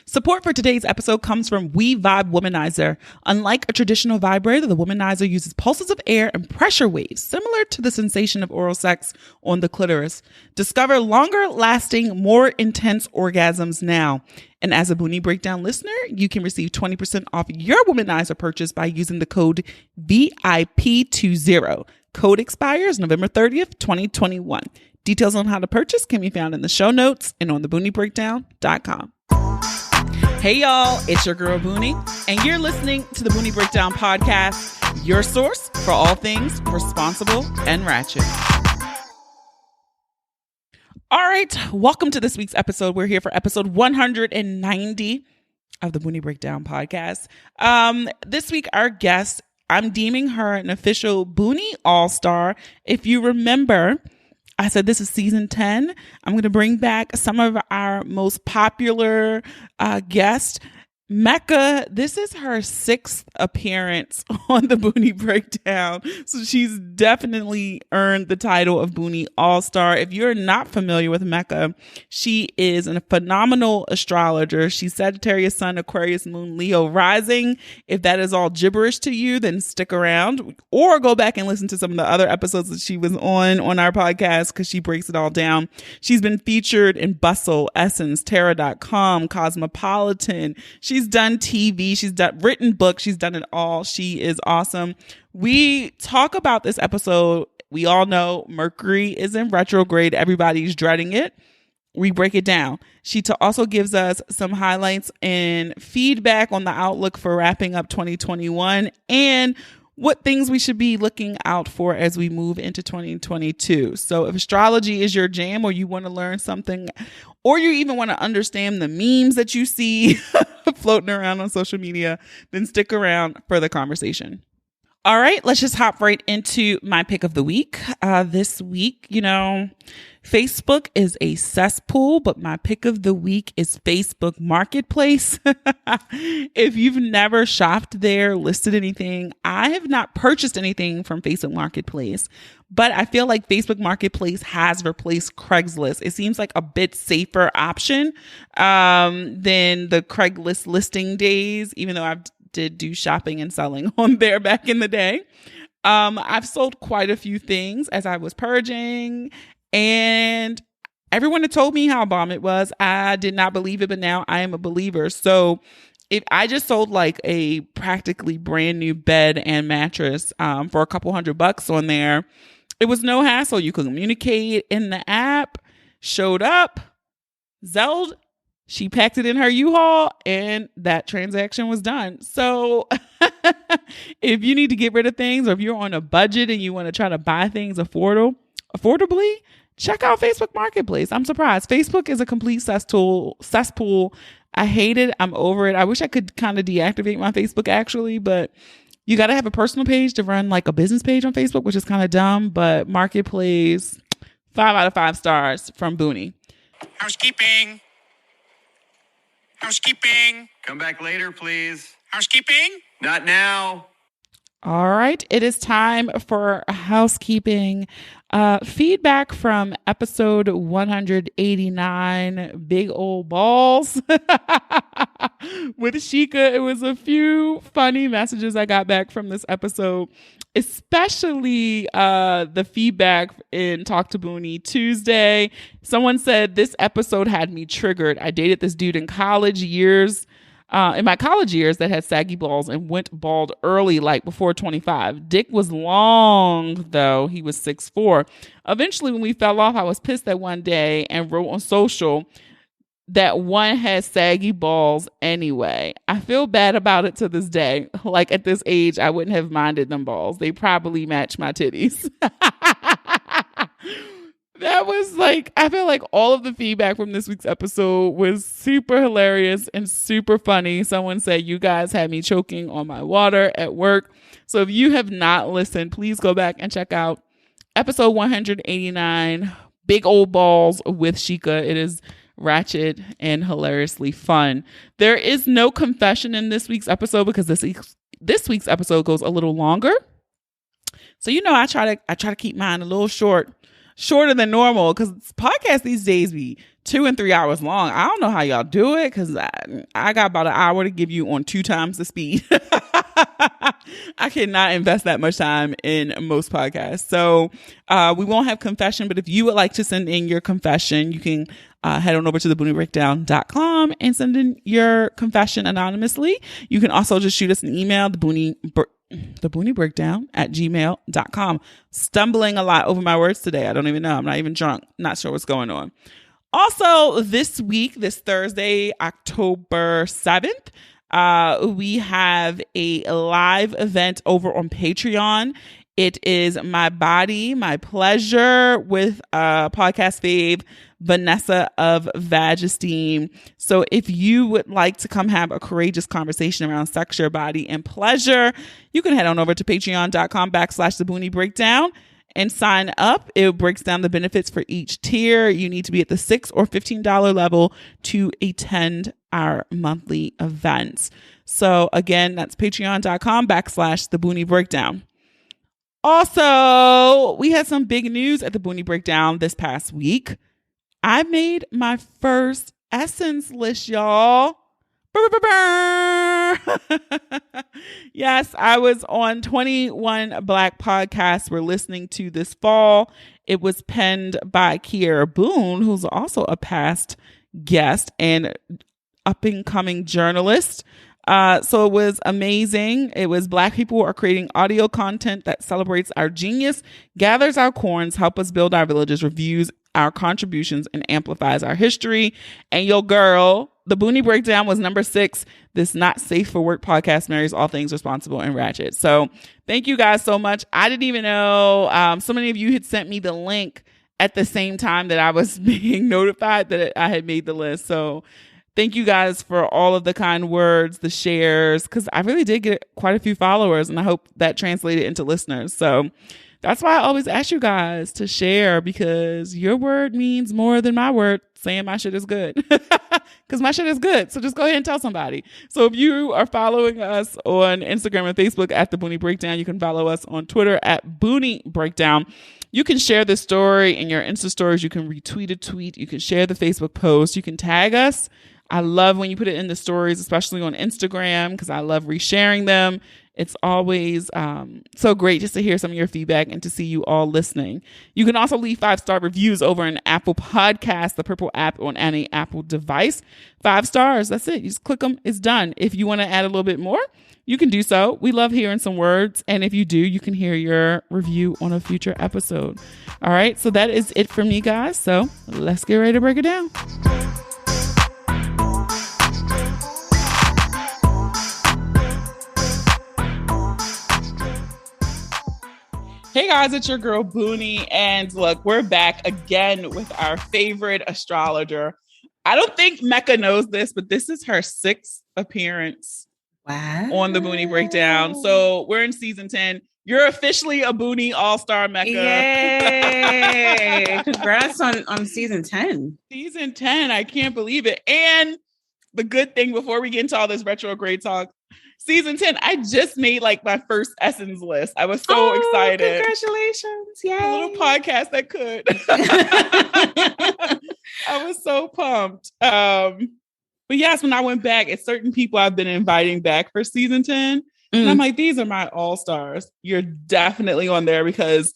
Support for today's episode comes from WeVibe Womanizer. Unlike a traditional vibrator, the Womanizer uses pulses of air and pressure waves, similar to the sensation of oral sex on the clitoris. Discover longer lasting, more intense orgasms now. And as a Boonie Breakdown listener, you can receive 20% off your Womanizer purchase by using the code VIP20. Code expires November 30th, 2021. Details on how to purchase can be found in the show notes and on thebooниebreakdown.com. Hey y'all, it's your girl Boonie, and you're listening to the Boonie Breakdown podcast, your source for all things responsible and ratchet. All right, welcome to this week's episode. We're here for episode 190 of the Boonie Breakdown podcast. This week, our guest, I'm deeming her an official Boonie All-Star. If you remember, I said this is season 10. I'm going to bring back some of our most popular guests. Mecca, this is her 6th appearance on the Boonie Breakdown. So she's definitely earned the title of Boonie All-Star. If you're not familiar with Mecca, she is a phenomenal astrologer. She's Sagittarius Sun, Aquarius Moon, Leo Rising. If that is all gibberish to you, then stick around or go back and listen to some of the other episodes that she was on our podcast because she breaks it all down. She's been featured in Bustle, Essence, Terra.com, Cosmopolitan. She's done TV. She's done written books. She's done it all. She is awesome. We talk about this episode. We all know Mercury is in retrograde. Everybody's dreading it. We break it down. She also gives us some highlights and feedback on the outlook for wrapping up 2021 and what things we should be looking out for as we move into 2022. So if astrology is your jam, or you want to learn something, or you even want to understand the memes that you see floating around on social media, then stick around for the conversation. All right, let's just hop right into my pick of the week. This week, Facebook is a cesspool, but my pick of the week is Facebook Marketplace. If you've never shopped there, listed anything, I have not purchased anything from Facebook Marketplace, but I feel like Facebook Marketplace has replaced Craigslist. It seems like a bit safer option than the Craigslist listing days, even though I've did do shopping and selling on there back in the day. I've sold quite a few things as I was purging, and everyone had told me how bomb it was. I did not believe it, but now I am a believer. So if I just sold like a practically brand new bed and mattress for a couple $100 on there, it was no hassle. You could communicate in the app, showed up, Zelled, she packed it in her U-Haul, and that transaction was done. So if you need to get rid of things, or if you're on a budget and you want to try to buy things affordably, check out Facebook Marketplace. I'm surprised. Facebook is a complete cesspool. I hate it. I'm over it. I wish I could kind of deactivate my Facebook actually, but you got to have a personal page to run like a business page on Facebook, which is kind of dumb, but Marketplace, 5 out of 5 stars from Boonie. Housekeeping. Come back later, please. Housekeeping. Not now. All right. It is time for housekeeping. Feedback from episode 189, Big Old Balls. With Sheikah, it was a few funny messages I got back from this episode, especially the feedback in Talk to Boonie Tuesday. Someone said, this episode had me triggered. I dated this dude in my college years that had saggy balls and went bald early, like before 25. Dick was long, though. He was 6'4". Eventually, when we fell off, I was pissed that one day and wrote on social that one had saggy balls anyway. I feel bad about it to this day. Like at this age, I wouldn't have minded them balls. They probably match my titties. That was like, I feel like all of the feedback from this week's episode was super hilarious and super funny. Someone said, you guys had me choking on my water at work. So if you have not listened, please go back and check out episode 189, Big Old Balls with Sheikah. It is ratchet and hilariously fun. There is no confession in this week's episode because this week's episode goes a little longer. So I try to keep mine a little short. shorter than normal because podcasts these days be 2 and 3 hours long. I don't know how y'all do it because I got about an hour to give you on 2 times the speed. I cannot invest that much time in most podcasts. So we won't have confession, but if you would like to send in your confession, you can head on over to thebooniebreakdown.com and send in your confession anonymously. You can also just shoot us an email, theboonieBreakdown@gmail.com. Stumbling a lot over my words today. I don't even know. I'm not even drunk. Not sure what's going on. Also, this week, this Thursday, October 7th, we have a live event over on Patreon. It is My Body, My Pleasure with podcast fave, Vanessa of Vagesteem. So if you would like to come have a courageous conversation around sex, your body, and pleasure, you can head on over to patreon.com/theboonie-breakdown and sign up. It breaks down the benefits for each tier. You need to be at the $6 or $15 level to attend our monthly events. So again, that's patreon.com/theboonie-breakdown. Also, we had some big news at the Boonie Breakdown this past week. I made my first essence list, y'all. Yes, I was on 21 Black podcasts we're listening to this fall. It was penned by Kiera Boone, who's also a past guest and up-and-coming journalist. So it was amazing. It was Black people are creating audio content that celebrates our genius, gathers our corns, help us build our villages, reviews our contributions, and amplifies our history. And your girl, the Boonie Breakdown, was number 6. This Not Safe for Work podcast marries all things responsible and ratchet. So thank you guys so much. I didn't even know. So many of you had sent me the link at the same time that I was being notified that I had made the list. So thank you guys for all of the kind words, the shares, because I really did get quite a few followers, and I hope that translated into listeners. So that's why I always ask you guys to share, because your word means more than my word saying my shit is good, because my shit is good. So just go ahead and tell somebody. So if you are following us on Instagram and Facebook at The Boonie Breakdown, you can follow us on Twitter at Boonie Breakdown. You can share this story in your Insta stories. You can retweet a tweet. You can share the Facebook post. You can tag us. I love when you put it in the stories, especially on Instagram, because I love resharing them. It's always so great just to hear some of your feedback and to see you all listening. You can also leave 5-star reviews over in Apple Podcasts, the purple app on any Apple device. 5 stars. That's it. You just click them. It's done. If you want to add a little bit more, you can do so. We love hearing some words. And if you do, you can hear your review on a future episode. All right. So that is it for me, guys. So let's get ready to break it down. Hey guys, it's your girl Boonie, and look, we're back again with our favorite astrologer. I don't think Mecca knows this, but this is her 6th appearance on the Boonie Breakdown. So we're in season 10. You're officially a Boonie all-star, Mecca. Yay! Congrats on season 10. Season 10, I can't believe it. And the good thing, before we get into all this retrograde talk, season 10, I just made like my first essence list. I was so excited. Congratulations. Yay. A little podcast that could. I was so pumped. But yes, when I went back, it's certain people I've been inviting back for season 10. And I'm like, these are my all-stars. You're definitely on there because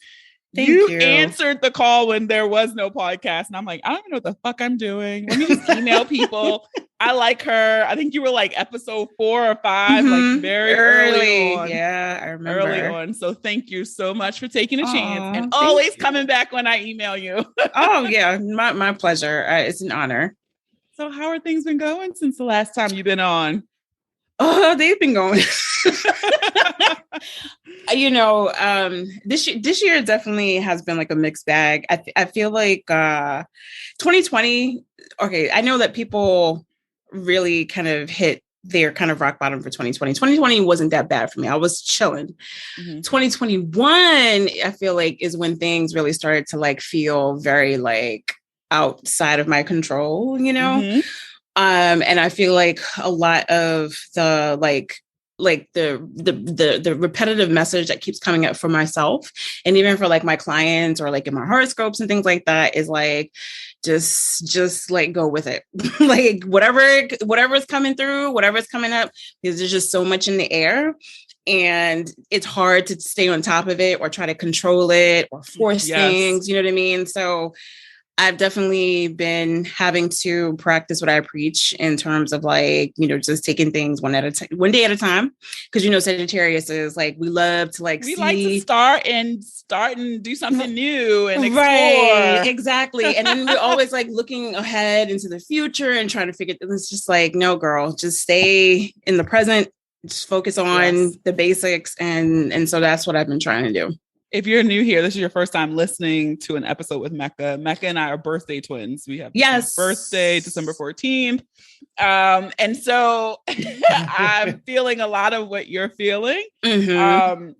you answered the call when there was no podcast. And I'm like, I don't even know what the fuck I'm doing. Let me just email people. I like her. I think you were like episode 4 or 5, like very early on. Yeah, I remember. Early on. So thank you so much for taking a chance and always coming back when I email you. Oh, yeah. My pleasure. It's an honor. So how are things been going since the last time you've been on? Oh, they've been going. This year definitely has been like a mixed bag. I feel like 2020, okay, I know that people really kind of hit their kind of rock bottom for 2020. 2020 wasn't that bad for me. I was chilling. 2021, I feel like, is when things really started to like feel very like outside of my control, you know? And I feel like a lot of the like like the repetitive message that keeps coming up for myself, and even for like my clients or like in my horoscopes and things like that, is like just like go with it. Like whatever's coming through, whatever's coming up, because there's just so much in the air. And it's hard to stay on top of it or try to control it or force things, you know what I mean? So I've definitely been having to practice what I preach in terms of like, you know, just taking things one day at a time. Cause you know, Sagittarius is like, we love to like, we like to start and do something new and explore. Right, exactly. And then we're always like looking ahead into the future and trying to figure it's just like, no, girl, just stay in the present. Just focus on the basics. And so that's what I've been trying to do. If you're new here, this is your first time listening to an episode with Mecca. Mecca and I are birthday twins. We have birthday, December 14th. And so I'm feeling a lot of what you're feeling. Right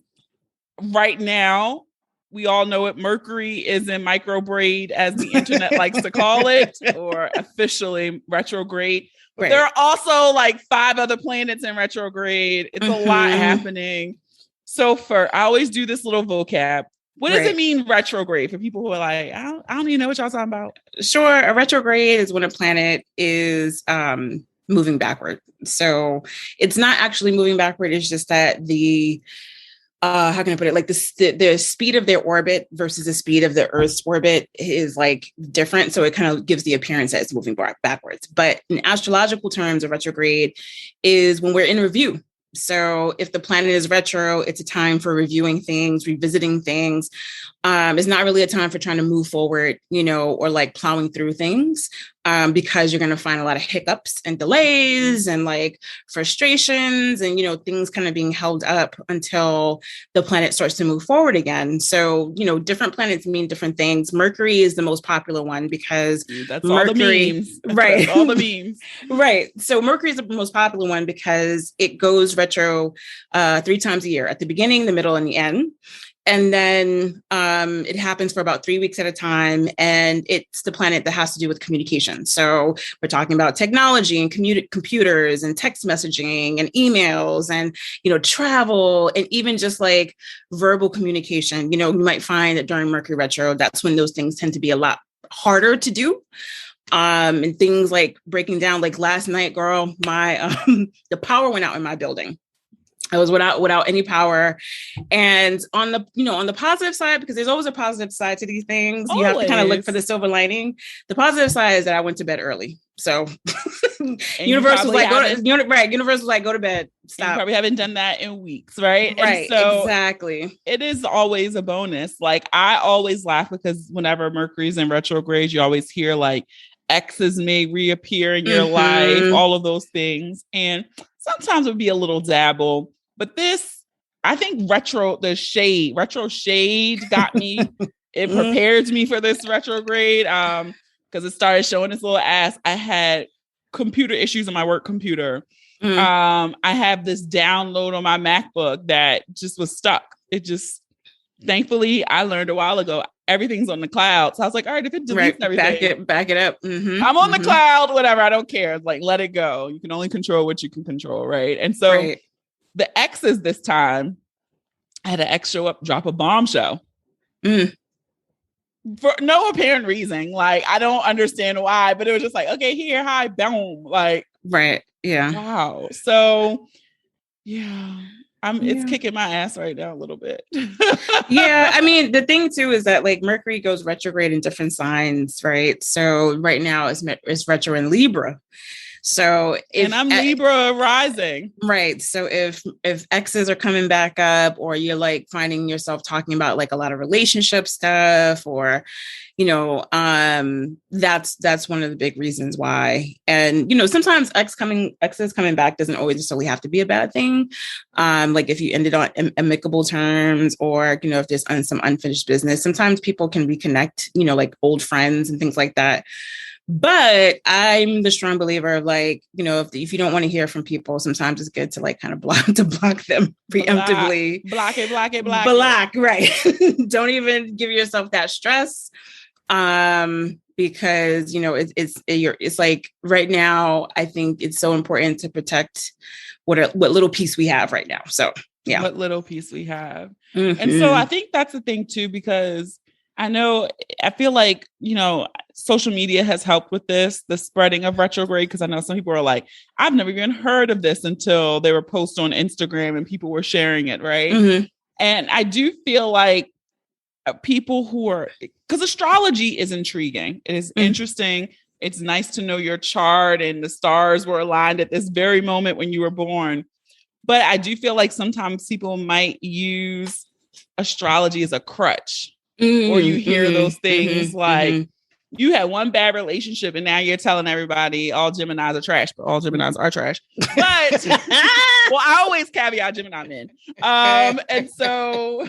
now, we all know it. Mercury is in microbraid, as the internet likes to call it, or officially retrograde. Right. There are also like 5 other planets in retrograde. It's a lot happening. So I always do this little vocab. What does it mean retrograde for people who are like, I don't even know what y'all talking about? Sure. A retrograde is when a planet is moving backward. So it's not actually moving backward. It's just that the how can I put it? Like the speed of their orbit versus the speed of the Earth's orbit is like different. So it kind of gives the appearance that it's moving backwards. But in astrological terms, a retrograde is when we're in review. So if the planet is retro, it's a time for reviewing things, revisiting things. It's not really a time for trying to move forward, you know, or like plowing through things, because you're going to find a lot of hiccups and delays and like frustrations and, you know, things kind of being held up until the planet starts to move forward again. So, you know, different planets mean different things. Mercury is the most popular one because that's Mercury, all the memes. Right. That's all the memes. Right. So Mercury is the most popular one because it goes retro 3 times a year, at the beginning, the middle, and the end. And then it happens for about 3 weeks at a time. And it's the planet that has to do with communication. So we're talking about technology and computers and text messaging and emails and, you know, travel and even just like verbal communication. You know, you might find that during Mercury retro, that's when those things tend to be a lot harder to do. And things like breaking down, like last night, girl, my the power went out in my building. I was without any power. And on the positive side, because there's always a positive side to these things, you have to kind of look for the silver lining. The positive side is that I went to bed early. So universe was like, go to bed. Stop. You probably haven't done that in weeks, right? Right. And so exactly. It is always a bonus. Like I always laugh because whenever Mercury's in retrograde, you always hear like exes may reappear in your life, all of those things. And sometimes it would be a little dabble. But this, I think retro shade got me. It prepared me for this retrograde because it started showing its little ass. I had computer issues on my work computer. I have this download on my MacBook that just was stuck. Thankfully, I learned a while ago, everything's on the cloud. So I was like, all right, if it deletes everything, back it up. I'm on the cloud, whatever. I don't care. Like, let it go. You can only control what you can control, right? And so the exes this time, I had an ex show up, drop a bombshell. For no apparent reason. Like, I don't understand why, but it was just like, okay, here, hi, boom. Like, right. Yeah. Wow. So, yeah. It's kicking my ass right now a little bit. Yeah. I mean, the thing too is that like Mercury goes retrograde in different signs, right? So right now it's retro in Libra. So and I'm Libra rising. Right. So if exes are coming back up, or you're like finding yourself talking about like a lot of relationship stuff, or, you know, that's one of the big reasons why. And, you know, sometimes exes coming back doesn't always necessarily have to be a bad thing. Like if you ended on amicable terms, or, you know, if there's some unfinished business, sometimes people can reconnect, you know, like old friends and things like that. But I'm the strong believer of like, you know, if you don't want to hear from people, sometimes it's good to like kind of block them preemptively. Block it. Block, right. Don't even give yourself that stress. Because it's like right now, I think it's so important to protect what little piece we have right now. So yeah, what little piece we have. And so I think that's the thing too, because I feel like, social media has helped with the spreading of retrograde. Cause I know some people are like, I've never even heard of this until they were posted on Instagram and people were sharing it. Right. Mm-hmm. And I do feel like people because astrology is intriguing. It is interesting. It's nice to know your chart and the stars were aligned at this very moment when you were born. But I do feel like sometimes people might use astrology as a crutch, or you hear those things like you had one bad relationship and now you're telling everybody all Geminis are trash, but all Geminis are trash. But well, I always caveat Gemini men. And so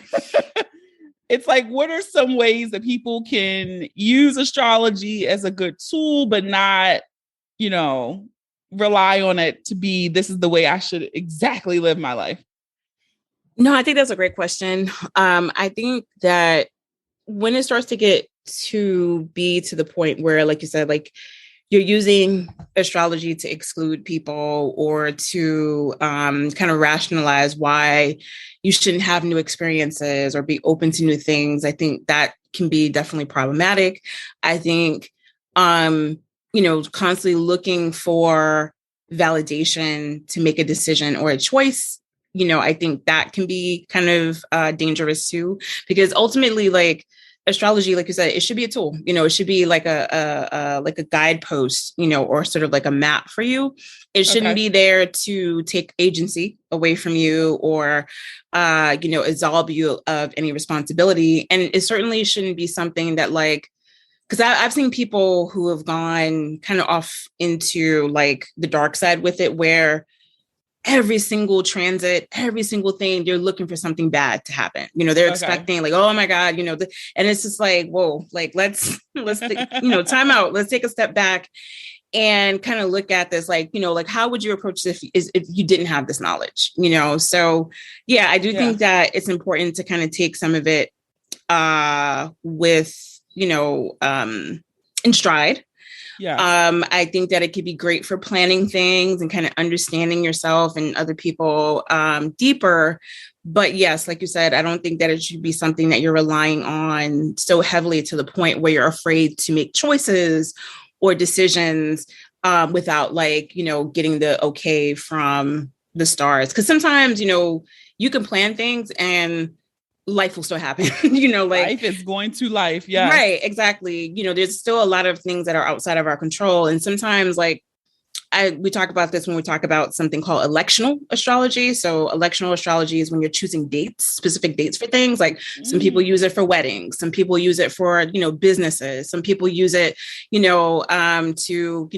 it's like, what are some ways that people can use astrology as a good tool, but not, rely on it to be, this is the way I should exactly live my life? No, I think that's a great question. I think that when it starts to get to be to the point where, like you said, like you're using astrology to exclude people or to kind of rationalize why you shouldn't have new experiences or be open to new things, I think that can be definitely problematic. I think, constantly looking for validation to make a decision or a choice, I think that can be kind of dangerous too, because ultimately, like, astrology, like you said, it should be a tool. It should be like a guidepost, or sort of like a map for you. It shouldn't be there to take agency away from you or, absolve you of any responsibility. And it certainly shouldn't be something that, like, because I've seen people who have gone kind of off into like the dark side with it, where every single transit, every single thing, they're looking for something bad to happen. They're expecting like, oh my God, and it's just like, whoa, like, let's time out. Let's take a step back and kind of look at this, like, like, how would you approach this if you didn't have this knowledge, So yeah, I do think that it's important to kind of take some of it with, in stride. Yeah. I think that it could be great for planning things and kind of understanding yourself and other people deeper. But yes, like you said, I don't think that it should be something that you're relying on so heavily to the point where you're afraid to make choices or decisions without, like, getting the okay from the stars. Because sometimes, you can plan things and life will still happen, like life is going to life. Yeah. Right. Exactly. There's still a lot of things that are outside of our control. And sometimes, like, we talk about this when we talk about something called electional astrology. So electional astrology is when you're choosing dates, specific dates for things. Like some people use it for weddings. Some people use it for, businesses. Some people use it, to,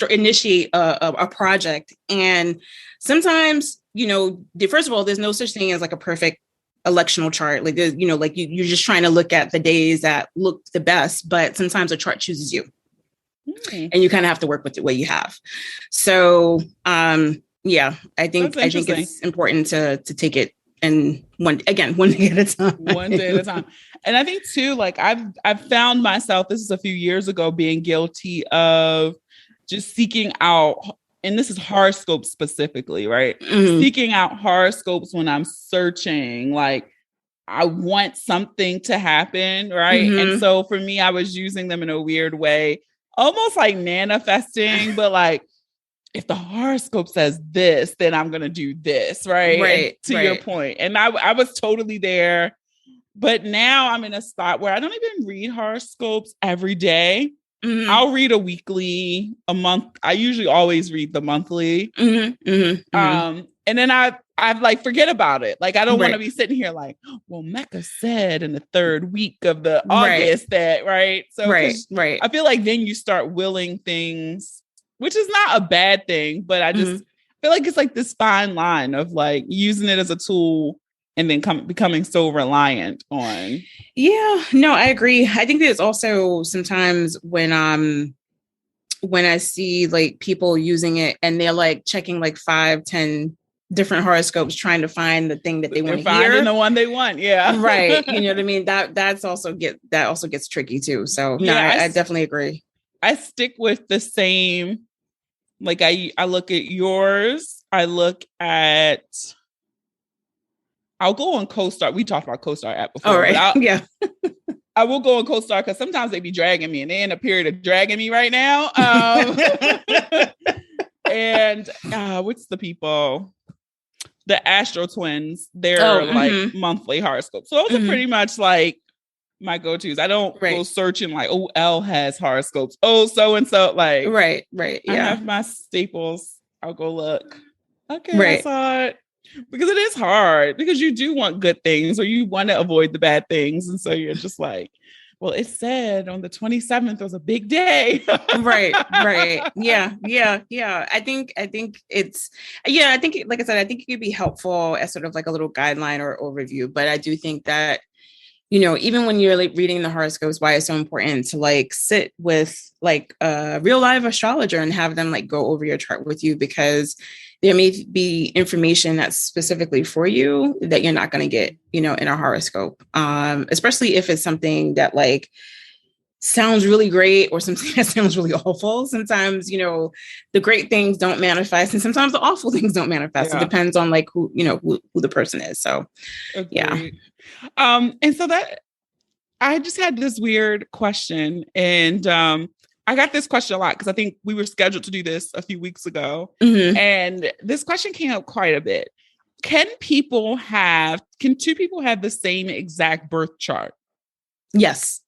initiate a project. And sometimes, first of all, there's no such thing as like a perfect electional chart. Like, like you're just trying to look at the days that look the best, but sometimes a chart chooses you. And you kind of have to work with what you have. So, I think it's important to take it and one day at a time. One day at a time. And I think too, like I've found myself, this is a few years ago, being guilty of just seeking out, and this is horoscopes specifically, right? Seeking out horoscopes when I'm searching, like, I want something to happen, right? And so for me, I was using them in a weird way, almost like manifesting, but like, if the horoscope says this, then I'm going to do this, right? Right. And to your point. And I was totally there. But now I'm in a spot where I don't even read horoscopes every day. I'll read a weekly, a month. I usually always read the monthly. And then I've like, forget about it. Like, I don't want to be sitting here like, well, Mecca said in the third week of the August that, right? So right. I feel like then you start willing things, which is not a bad thing, but I just feel like it's like this fine line of like using it as a tool and then becoming so reliant on. Yeah, no, I agree. I think there's also sometimes when I see like people using it and they're like checking like 5, 10 different horoscopes trying to find the thing that they want to finding hear. the one they want. Yeah. Right. You know what I mean? That also gets tricky too. So no, Yeah, I definitely agree. I stick with the same. Like I look at yours. I'll go on CoStar. We talked about CoStar app before. All right. Yeah. I will go on CoStar because sometimes they be dragging me, and they're in a period of dragging me right now. And what's the people? The Astro Twins. They're like monthly horoscopes. So those are pretty much like my go-tos. I don't go searching like, oh, Elle has horoscopes. Oh, so and so. Like, right. Yeah. I have my staples. I'll go look. Okay, right. I saw it. Because it is hard, because you do want good things or you want to avoid the bad things. And so you're just like, well, it said on the 27th was a big day. right. Yeah. I think it's, I think, like I said, I think it could be helpful as sort of like a little guideline or review. But I do think that, you know, even when you're like reading the horoscopes, why it's so important to like sit with like a real live astrologer and have them like go over your chart with you, because there may be information that's specifically for you that you're not going to get, you know, in a horoscope, especially if it's something that like sounds really great or something that sounds really awful. Sometimes, you know, the great things don't manifest and sometimes the awful things don't manifest. It depends on like who the person is. So, yeah. And so that I just had this weird question, and I got this question a lot because I think we were scheduled to do this a few weeks ago. And this question came up quite a bit. Can two people have the same exact birth chart? Yes.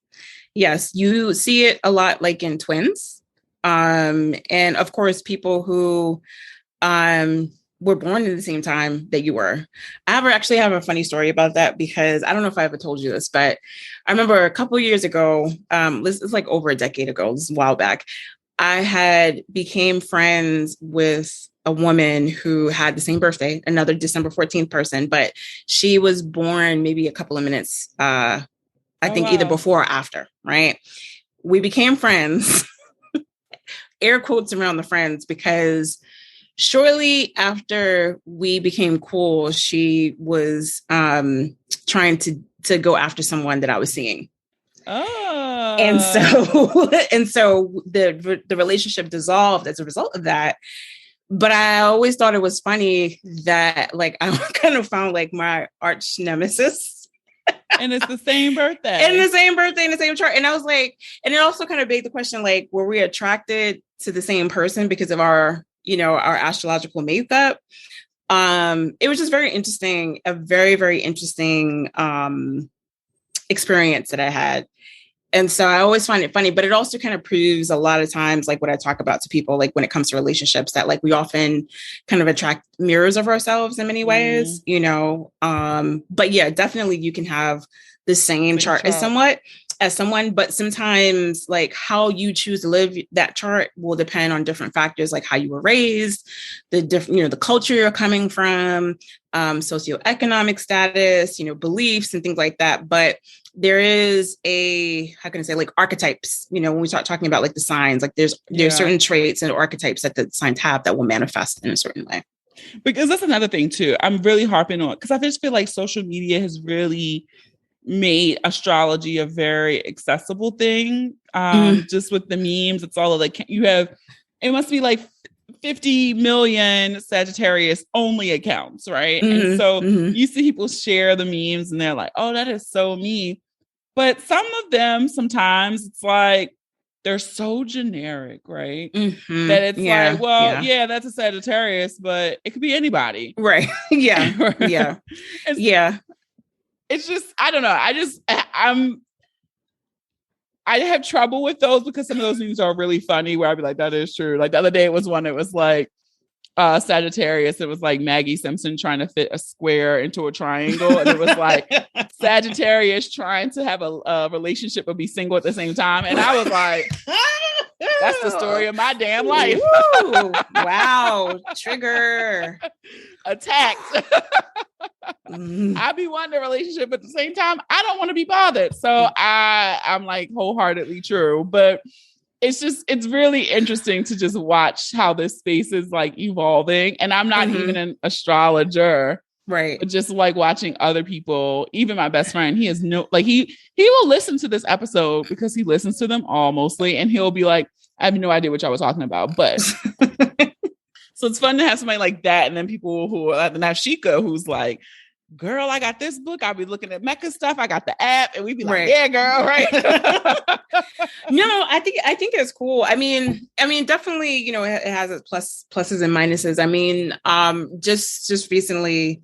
You see it a lot like in twins. And of course, people who were born at the same time that you were. I actually have a funny story about that, because I don't know if I ever told you this, but I remember a couple of years ago, this is like over a decade ago, this is a while back, I had became friends with a woman who had the same birthday, another December 14th person, but she was born maybe a couple of minutes, I think either before or after, right? We became friends, air quotes around the friends, because shortly after we became cool, she was trying to go after someone that I was seeing. Oh. And so the relationship dissolved as a result of that. But I always thought it was funny that like I kind of found like my arch nemesis. And it's the same birthday. And the same birthday and the same chart. And I was like, and it also kind of begged the question, like, were we attracted to the same person because of our astrological makeup? It was just very interesting, a very, very interesting experience that I had. And so I always find it funny, but it also kind of proves a lot of times, like what I talk about to people, like when it comes to relationships, that like we often kind of attract mirrors of ourselves in many ways, you know? But yeah, definitely you can have the same chart as someone, but sometimes like how you choose to live that chart will depend on different factors, like how you were raised, the different, the culture you're coming from, socioeconomic status, beliefs and things like that. But there is like archetypes, when we start talking about like the signs, like there's certain traits and archetypes that the signs have that will manifest in a certain way. Because that's another thing too. I'm really harping on, because I just feel like social media has really made astrology a very accessible thing. Just with the memes, it's all of like, it must be like 50 million Sagittarius only accounts, right? And so you see people share the memes and they're like, oh, that is so me. But some of them, sometimes it's like, they're so generic, right? That it's like, well, yeah, that's a Sagittarius, but it could be anybody. Right. Yeah. It's just, I don't know. I have trouble with those because some of those memes are really funny where I'd be like, that is true. Like the other day it was one that was like Sagittarius. It was like Maggie Simpson trying to fit a square into a triangle. And it was like Sagittarius trying to have a relationship but be single at the same time. And I was like, that's the story of my damn life. Wow. Trigger. Attacked. I be wanting a relationship, but at the same time, I don't want to be bothered. So I'm like wholeheartedly true. But it's really interesting to just watch how this space is like evolving. And I'm not even an astrologer, right? but just like watching other people, even my best friend, he has no, like he will listen to this episode because he listens to them all mostly. And he'll be like, I have no idea what y'all was talking about, but so it's fun to have somebody like that. And then people who are now Sheikah, who's like, girl, I got this book. I'll be looking at Mecca stuff. I got the app. And we'd be like, yeah, girl, right. No, I think it's cool. I mean, definitely, you know, it has its pluses and minuses. I mean, just recently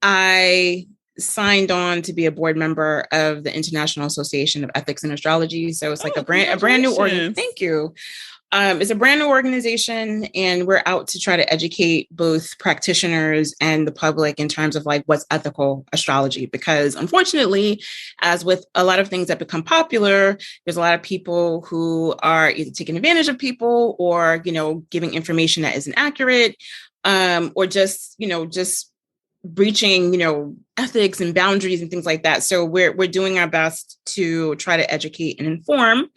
I signed on to be a board member of the International Association of Ethics and Astrology. So it's like a brand new organ. Thank you. It's a brand new organization, and we're out to try to educate both practitioners and the public in terms of like what's ethical astrology. Because unfortunately, as with a lot of things that become popular, there's a lot of people who are either taking advantage of people or, you know, giving information that isn't accurate, or just breaching, you know, ethics and boundaries and things like that. So we're doing our best to try to educate and inform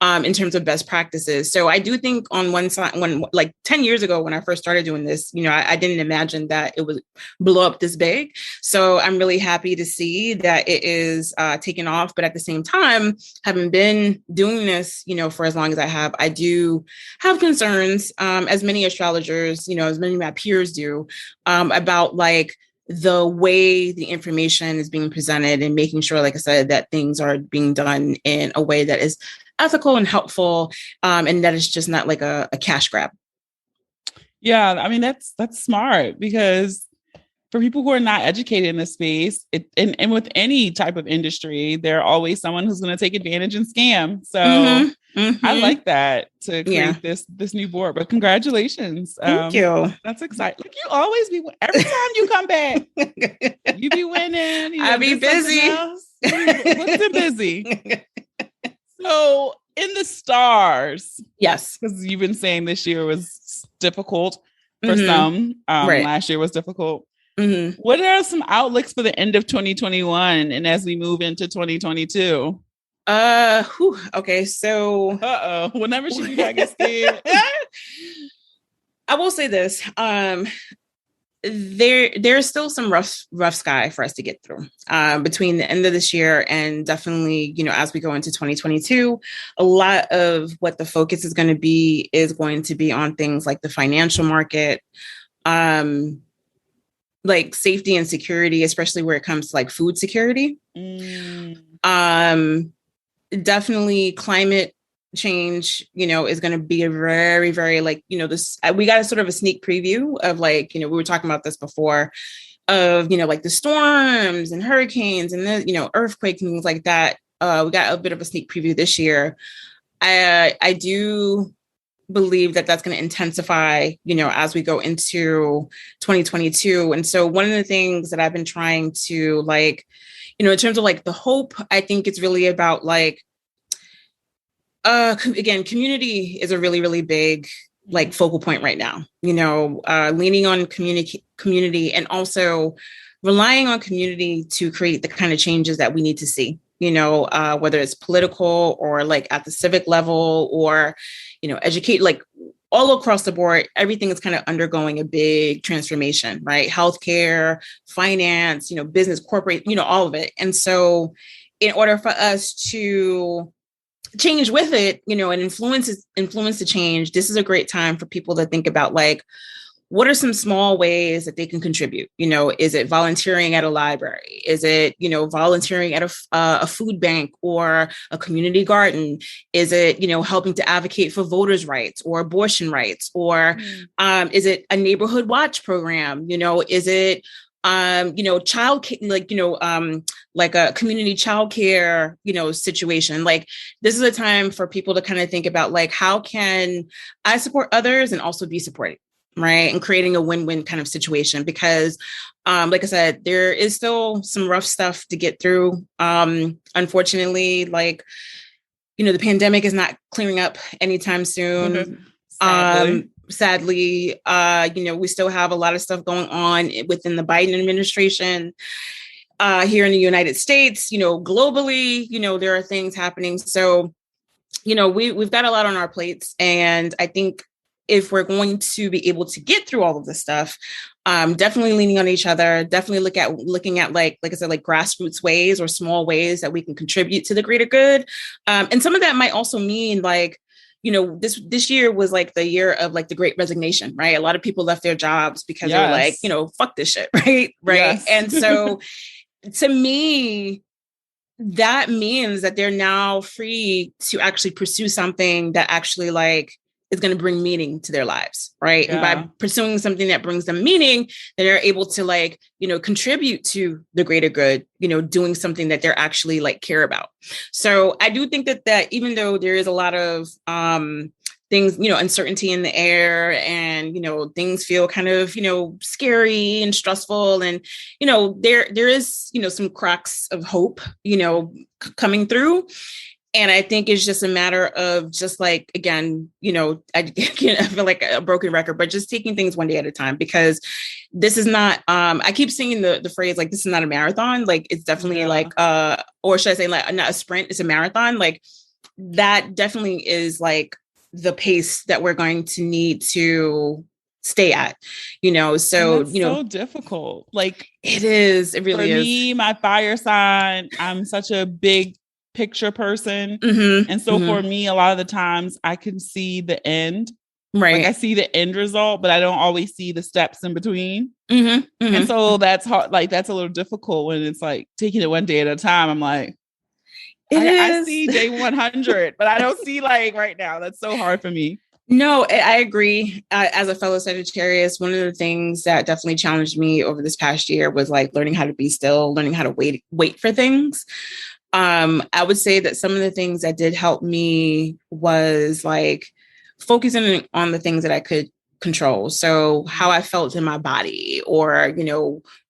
in terms of best practices. So I do think on one side, when like 10 years ago, when I first started doing this, you know, I didn't imagine that it would blow up this big. So I'm really happy to see that it is taking off. But at the same time, having been doing this, you know, for as long as I have, I do have concerns, as many astrologers, you know, as many of my peers do, about like the way the information is being presented and making sure, like I said, that things are being done in a way that is ethical and helpful, and that is just not like a cash grab. Yeah, I mean, that's smart, because for people who are not educated in this space, and with any type of industry, there's always someone who's going to take advantage and scam. So I like that, to create this new board. But congratulations. Thank you. That's exciting. Like, you always be, every time you come back, you be winning. You I be busy. What's it busy? So in the stars. Yes. Because you've been saying this year was difficult for some. Right. Last year was difficult. What are some outlooks for the end of 2021 and as we move into 2022? Okay, so whenever she gets scared. I will say this. There's still some rough sky for us to get through between the end of this year and definitely, you know, as we go into 2022. A lot of what the focus is going to be on things like the financial market, like safety and security, especially where it comes to like food security. Definitely climate change, you know, is going to be a very, very, like, you know, this, we got a sort of a sneak preview of, like, you know, we were talking about this before, of, you know, like the storms and hurricanes and the, you know, earthquakes and things like that. We got a bit of a sneak preview this year. I do believe that that's going to intensify, you know, as we go into 2022. And so one of the things that I've been trying to, like, you know, in terms of like the hope, I think it's really about like, again, community is a really, really big like focal point right now, you know, leaning on community and also relying on community to create the kind of changes that we need to see, you know, whether it's political or like at the civic level or, you know, educate, like all across the board, everything is kind of undergoing a big transformation, right? Healthcare, finance, you know, business, corporate, you know, all of it. And so in order for us to change with it, you know, and influence the change, this is a great time for people to think about, like, what are some small ways that they can contribute? You know, is it volunteering at a library? Is it, you know, volunteering at a food bank or a community garden? Is it, you know, helping to advocate for voters' rights or abortion rights? Or is it a neighborhood watch program? You know, is it, you know, like a community childcare, you know, situation? Like, this is a time for people to kind of think about, like, how can I support others and also be supported? Right. And creating a win-win kind of situation, because like I said, there is still some rough stuff to get through. Unfortunately, like, you know, the pandemic is not clearing up anytime soon. Sadly, you know, we still have a lot of stuff going on within the Biden administration. Here in the United States, you know, globally, you know, there are things happening. So we've got a lot on our plates, and I think if we're going to be able to get through all of this stuff, definitely leaning on each other, definitely looking at like I said, like grassroots ways or small ways that we can contribute to the greater good. And some of that might also mean like, this year was like the year of like the great resignation, right? A lot of people left their jobs because they were like, fuck this shit, right? Right. Yes. And so to me, that means that they're now free to actually pursue something that actually like is going to bring meaning to their lives, right? Yeah. And by pursuing something that brings them meaning, they're able to like, contribute to the greater good, doing something that they're actually like care about. So I do think that even though there is a lot of things, uncertainty in the air, and, things feel kind of, scary and stressful, and, there is, some cracks of hope, coming through. And I think it's just a matter of just like, again, I feel like a broken record, but just taking things one day at a time, because this is not, I keep singing the phrase, like, this is not a marathon. Like, it's definitely like, or should I say like not a sprint, it's a marathon. Like that definitely is like the pace that we're going to need to stay at, so, so difficult. Like it is, it really is. For me, my fire sign, I'm such a big picture person. Mm-hmm. And so for me, a lot of the times I can see the end. Right. Like I see the end result, but I don't always see the steps in between. Mm-hmm. Mm-hmm. And so that's hard. Like that's a little difficult when it's like taking it one day at a time. I'm like, I see day 100, but I don't see like right now. That's so hard for me. No, I agree. As a fellow Sagittarius, one of the things that definitely challenged me over this past year was like learning how to be still, learning how to wait for things. I would say that some of the things that did help me was like focusing on the things that I could control. So how I felt in my body, or,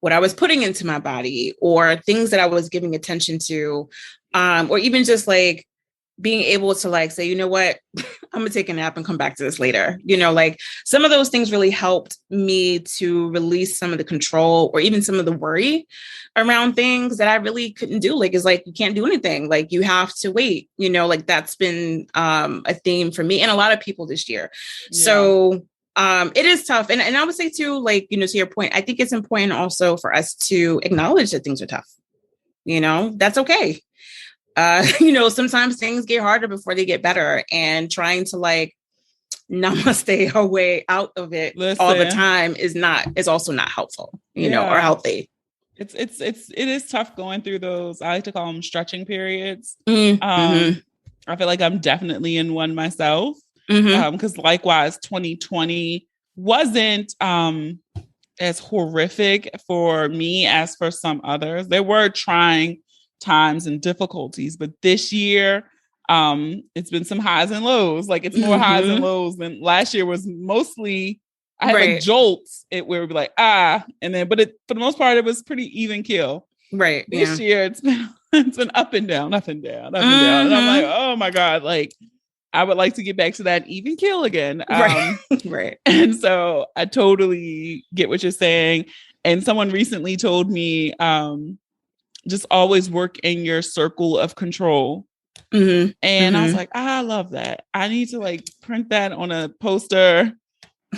what I was putting into my body, or things that I was giving attention to, or even just like being able to like say, you know what, I'm gonna take a nap and come back to this later. Like some of those things really helped me to release some of the control or even some of the worry around things that I really couldn't do. Like, it's like, you can't do anything. Like you have to wait, like that's been a theme for me and a lot of people this year. Yeah. So it is tough. And I would say too, like, to your point, I think it's important also for us to acknowledge that things are tough. That's okay. Sometimes things get harder before they get better, and trying to like namaste our way out of it all the time is also not helpful, or healthy. It is tough going through those. I like to call them stretching periods. Mm-hmm. I feel like I'm definitely in one myself. Because likewise, 2020 wasn't as horrific for me as for some others. There were trying times and difficulties, but this year it's been some highs and lows. Like it's more highs and lows than last year was. Mostly I had like jolts where it would be like and then but for the most part it was pretty even kill. Right. This year it's been up and down, up and down, up and down. And I'm like, oh my God, like I would like to get back to that even kill again. Right. And so I totally get what you're saying. And someone recently told me just always work in your circle of control. And I was like, I love that. I need to like print that on a poster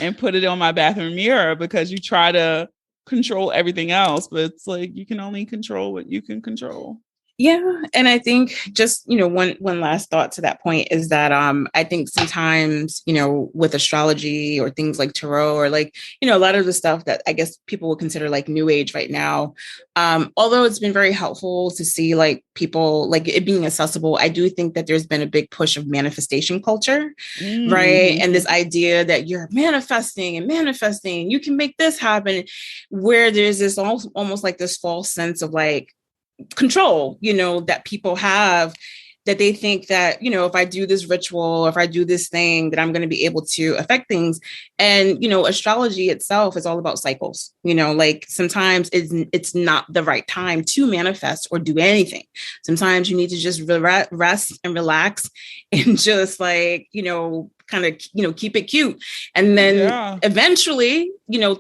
and put it on my bathroom mirror, because you try to control everything else, but it's like, you can only control what you can control. Yeah. And I think just, one last thought to that point is that I think sometimes, with astrology or things like tarot or like, a lot of the stuff that I guess people would consider like new age right now, although it's been very helpful to see like people like it being accessible, I do think that there's been a big push of manifestation culture, right? And this idea that you're manifesting, you can make this happen, where there's this almost like this false sense of like control, that people have, that they think that, if I do this ritual, or if I do this thing, that I'm going to be able to affect things. And, astrology itself is all about cycles, like sometimes it's not the right time to manifest or do anything. Sometimes you need to just rest and relax and just like, kind of, keep it cute. And then eventually,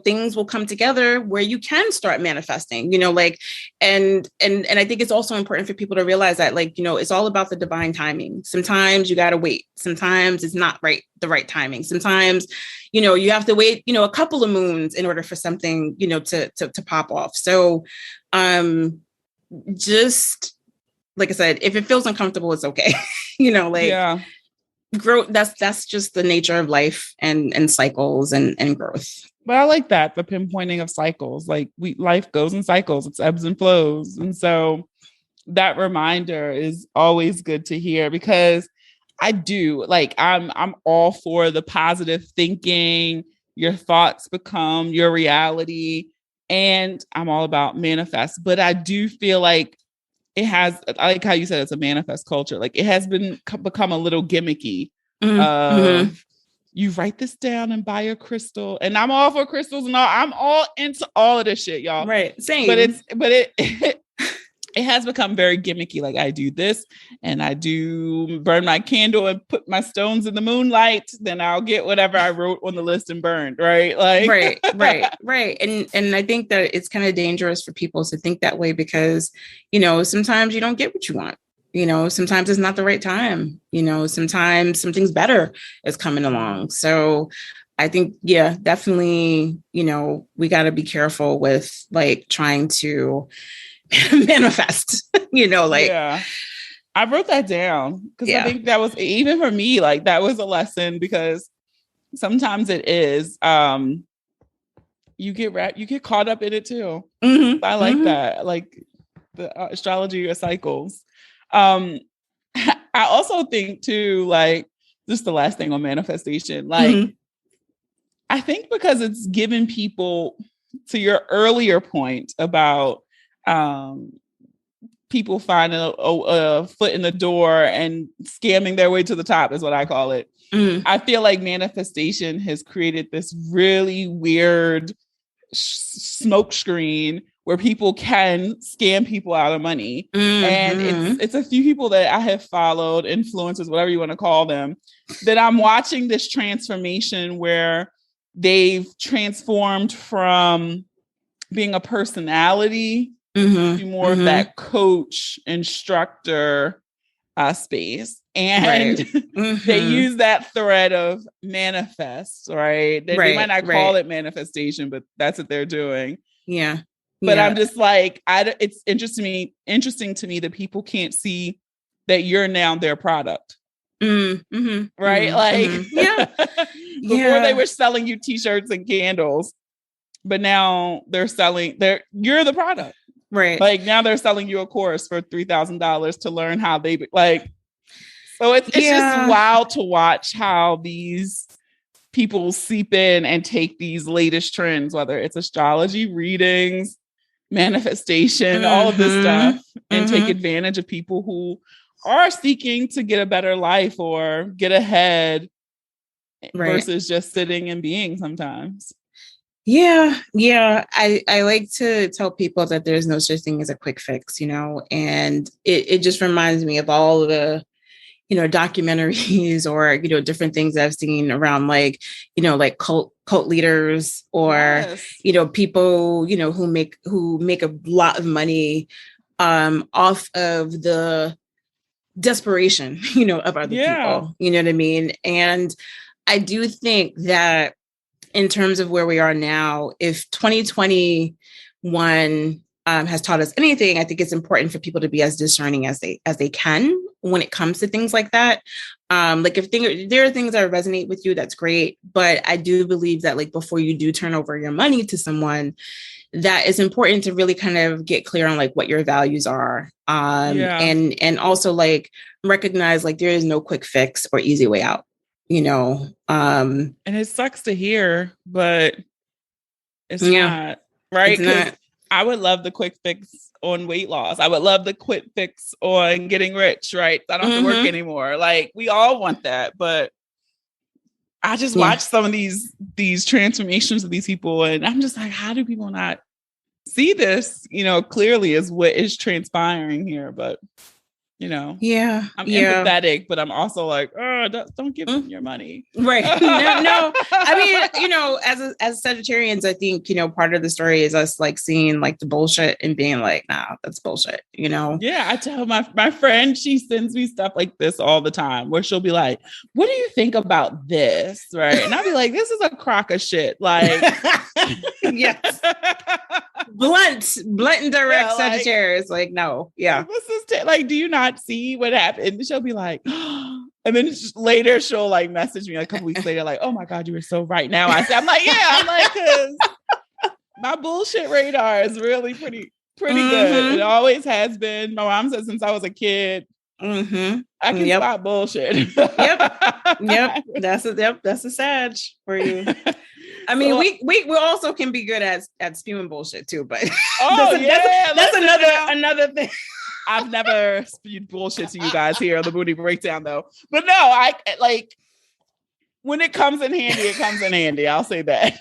things will come together where you can start manifesting, like, and I think it's also important for people to realize that, like, it's all about the divine timing. Sometimes you got to wait. Sometimes it's not the right timing. Sometimes, you have to wait, a couple of moons in order for something, to pop off. So, just like I said, if it feels uncomfortable, it's okay. Growth, that's just the nature of life and cycles and growth. But I like that, the pinpointing of cycles. Like life goes in cycles, it's ebbs and flows. And so that reminder is always good to hear, because I do, like, I'm all for the positive thinking. Your thoughts become your reality, and I'm all about manifest. But I do feel like I like how you said it's a manifest culture. Like, it has become a little gimmicky. You write this down and buy a crystal, and I'm all for crystals and all. I'm all into all of this shit, y'all. Right, same. But it has become very gimmicky. Like, I do this and I do burn my candle and put my stones in the moonlight. Then I'll get whatever I wrote on the list and burned. Right. Like, right. And I think that it's kind of dangerous for people to think that way, because, sometimes you don't get what you want. Sometimes it's not the right time. Sometimes something's better is coming along. So I think, definitely, we got to be careful with, like, trying to manifest, I wrote that down because I think that was, even for me, like, that was a lesson, because sometimes it is, you get caught up in it too. I like that, like the astrology or cycles. I also think too, like, just the last thing on manifestation, like, I think because it's given people, to your earlier point about people finding a foot in the door and scamming their way to the top, is what I call it. I feel like manifestation has created this really weird smoke screen where people can scam people out of money. And it's a few people that I have followed, influencers, whatever you want to call them, that I'm watching this transformation where they've transformed from being a personality to more of that coach, instructor space. And they use that thread of manifest, right? They might not call it manifestation, but that's what they're doing. But I'm just like, it's interesting to me that people can't see that you're now their product. Right? Like, before they were selling you t-shirts and candles, but now you're the product. Right. Like, now they're selling you a course for $3,000 to learn how they, like, so it's just wild to watch how these people seep in and take these latest trends, whether it's astrology, readings, manifestation, all of this stuff, and take advantage of people who are seeking to get a better life or get ahead versus just sitting and being sometimes. I like to tell people that there's no such thing as a quick fix, and it just reminds me of all of the, documentaries or, different things I've seen around, like, like cult leaders or, people, who make a lot of money off of the desperation, of other people, you know what I mean? And I do think that in terms of where we are now, if 2021 has taught us anything, I think it's important for people to be as discerning as they can when it comes to things like that. Like, if there are things that resonate with you, that's great. But I do believe that, like, before you do turn over your money to someone, that it's important to really kind of get clear on, like, what your values are. And also, like, recognize, like, there is no quick fix or easy way out. And it sucks to hear, but it's not, right? Because I would love the quick fix on weight loss. I would love the quick fix on getting rich, right? I don't have to work anymore. Like, we all want that, but I just watch some of these transformations of these people, and I'm just like, how do people not see this, clearly is what is transpiring here? But You know, Yeah, I'm empathetic, but I'm also like, oh, don't give them your money. Right. No. I mean, you know, as Sagittarians, I think, you know, part of the story is us like seeing like the bullshit and being like, nah, that's bullshit, you know? Yeah, I tell my friend, she sends me stuff like this all the time where she'll be like, what do you think about this? Right. And I'll be like, this is a crock of shit. Like, yes. Blunt and direct Sagittarius. Like, no. Yeah. This is like, do you not see what happened? And she'll be like, and then later she'll like message me like, a couple weeks later, like, oh my God, you were so right now. I'm like, yeah, I'm like, because my bullshit radar is really pretty good. It always has been. My mom said since I was a kid, I can spot bullshit. Yep. That's a Sag for you. I mean, so, we also can be good at spewing bullshit too, but that's another thing. I've never spewed bullshit to you guys here on the Boonie Breakdown though. But no, I like when it comes in handy, it comes in handy. I'll say that.